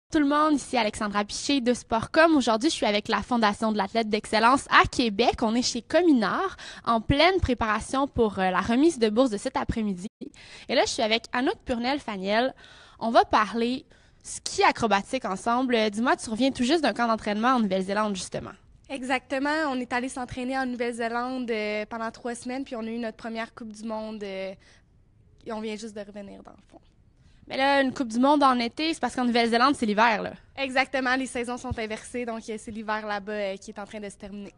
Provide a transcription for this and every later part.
Tout le monde, ici Alexandra Piché de Sportcom. Aujourd'hui, je suis avec la Fondation de l'athlète d'excellence à Québec. On est chez Cominard en pleine préparation pour la remise de bourse de cet après-midi. Et là, je suis avec Anouk Purnell-Faniel. On va parler ski acrobatique ensemble. Dis-moi, tu reviens tout juste d'un camp d'entraînement en Nouvelle-Zélande, justement. Exactement. On est allé s'entraîner en Nouvelle-Zélande pendant 3 semaines, puis on a eu notre première Coupe du Monde et on vient juste de revenir dans le fond. Mais là, une Coupe du Monde en été, c'est parce qu'en Nouvelle-Zélande, c'est l'hiver, là. Exactement. Les saisons sont inversées, donc c'est l'hiver là-bas qui est en train de se terminer.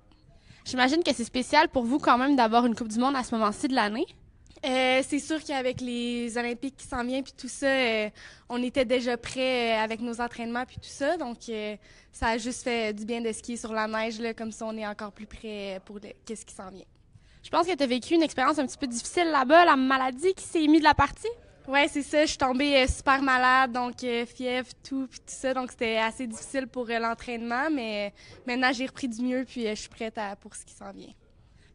J'imagine que c'est spécial pour vous quand même d'avoir une Coupe du Monde à ce moment-ci de l'année. C'est sûr qu'avec les Olympiques qui s'en viennent puis tout ça, on était déjà prêts avec nos entraînements puis tout ça, donc ça a juste fait du bien de skier sur la neige là, comme ça on est encore plus prêt pour qu'est-ce qui s'en vient. Je pense que tu as vécu une expérience un petit peu difficile là-bas, la maladie qui s'est mise de la partie. Ouais, c'est ça. Je suis tombée super malade, donc fièvre, tout, puis tout ça. Donc, c'était assez difficile pour l'entraînement, mais maintenant, j'ai repris du mieux, puis je suis prête pour ce qui s'en vient.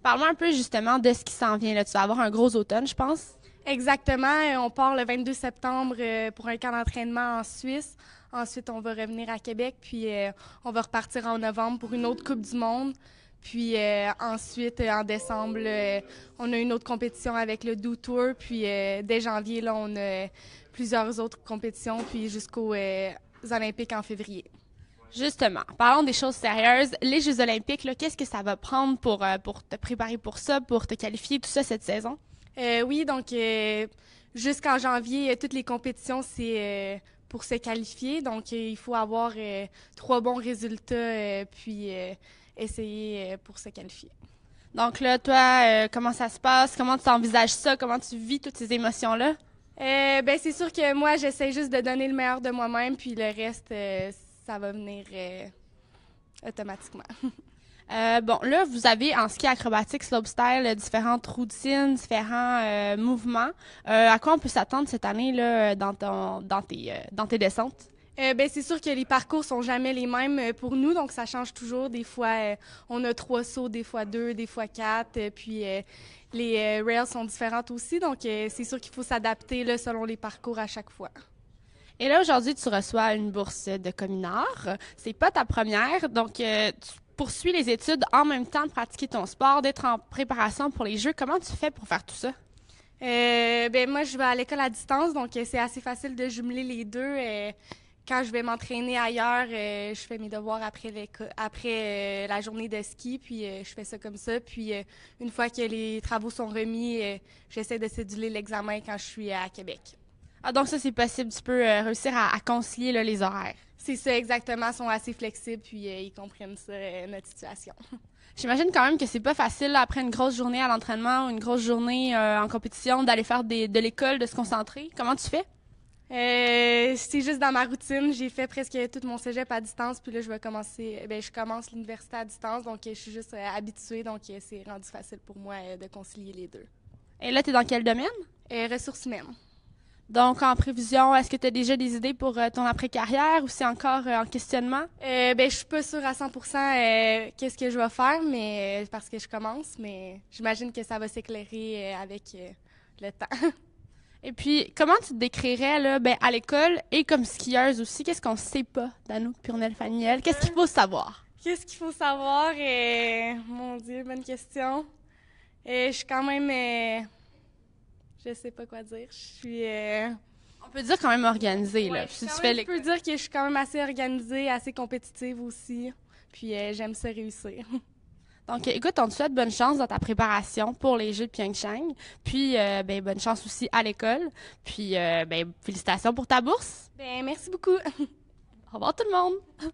Parle-moi un peu justement de ce qui s'en vient. Là. Tu vas avoir un gros automne, je pense. Exactement. On part le 22 septembre pour un camp d'entraînement en Suisse. Ensuite, on va revenir à Québec, puis on va repartir en novembre pour une autre Coupe du Monde. Puis ensuite, en décembre, on a une autre compétition avec le Do Tour. Puis dès janvier, là, on a plusieurs autres compétitions, puis jusqu'aux Olympiques en février. Justement, parlons des choses sérieuses. Les Jeux olympiques, là, qu'est-ce que ça va prendre pour te préparer pour ça, pour te qualifier, tout ça cette saison? Oui, donc jusqu'en janvier, toutes les compétitions, c'est pour se qualifier. Donc, il faut avoir 3 bons résultats, puis essayer pour se qualifier. Donc là, toi, comment ça se passe? Comment tu envisages ça? Comment tu vis toutes ces émotions-là? Ben c'est sûr que moi, j'essaie juste de donner le meilleur de moi-même, puis le reste, ça va venir automatiquement. Bon, là, vous avez en ski acrobatique, slopestyle, différentes routines, différents mouvements. À quoi on peut s'attendre cette année là dans tes descentes? Ben c'est sûr que les parcours sont jamais les mêmes pour nous, donc ça change toujours. Des fois, on a 3 sauts, des fois 2, des fois 4, puis les rails sont différentes aussi, donc c'est sûr qu'il faut s'adapter là, selon les parcours à chaque fois. Et là, aujourd'hui, tu reçois une bourse de Cominard. C'est pas ta première, donc tu poursuis les études en même temps de pratiquer ton sport, d'être en préparation pour les Jeux. Comment tu fais pour faire tout ça? Ben moi, je vais à l'école à distance, donc c'est assez facile de jumeler les deux. Quand je vais m'entraîner ailleurs, je fais mes devoirs après la journée de ski, puis je fais ça comme ça. Puis une fois que les travaux sont remis, j'essaie de céduler l'examen quand je suis à Québec. Ah, donc ça, c'est possible. Tu peux réussir à concilier là, les horaires. C'est ça, exactement. Ils sont assez flexibles, puis ils comprennent ça, notre situation. J'imagine quand même que c'est pas facile là, après une grosse journée à l'entraînement ou une grosse journée en compétition d'aller faire de l'école, de se concentrer. Comment tu fais? C'est juste dans ma routine. J'ai fait presque tout mon cégep à distance, puis là, je commence l'université à distance, donc je suis juste habituée, donc c'est rendu facile pour moi de concilier les deux. Et là, tu es dans quel domaine? Ressources humaines. Donc, en prévision, est-ce que tu as déjà des idées pour ton après-carrière ou c'est encore en questionnement? Ben, je suis pas sûre à 100% qu'est-ce que je vais faire, mais parce que je commence, mais j'imagine que ça va s'éclairer avec le temps. Et puis, comment tu te décrirais là, ben, à l'école et comme skieuse aussi? Qu'est-ce qu'on sait pas d'Anouk Purnell-Faniel? Qu'est-ce qu'il faut savoir? Qu'est-ce qu'il faut savoir? Mon Dieu, bonne question. Je suis quand même... je sais pas quoi dire. Je suis... On peut dire quand même organisée, là. Ouais, Si tu quand fais même, je peux dire que je suis quand même assez organisée, assez compétitive aussi. Puis j'aime ça réussir. Donc, écoute, on te souhaite bonne chance dans ta préparation pour les Jeux de Pyeongchang. Puis, ben, bonne chance aussi à l'école. Puis, ben, félicitations pour ta bourse. Ben, merci beaucoup. Au revoir tout le monde!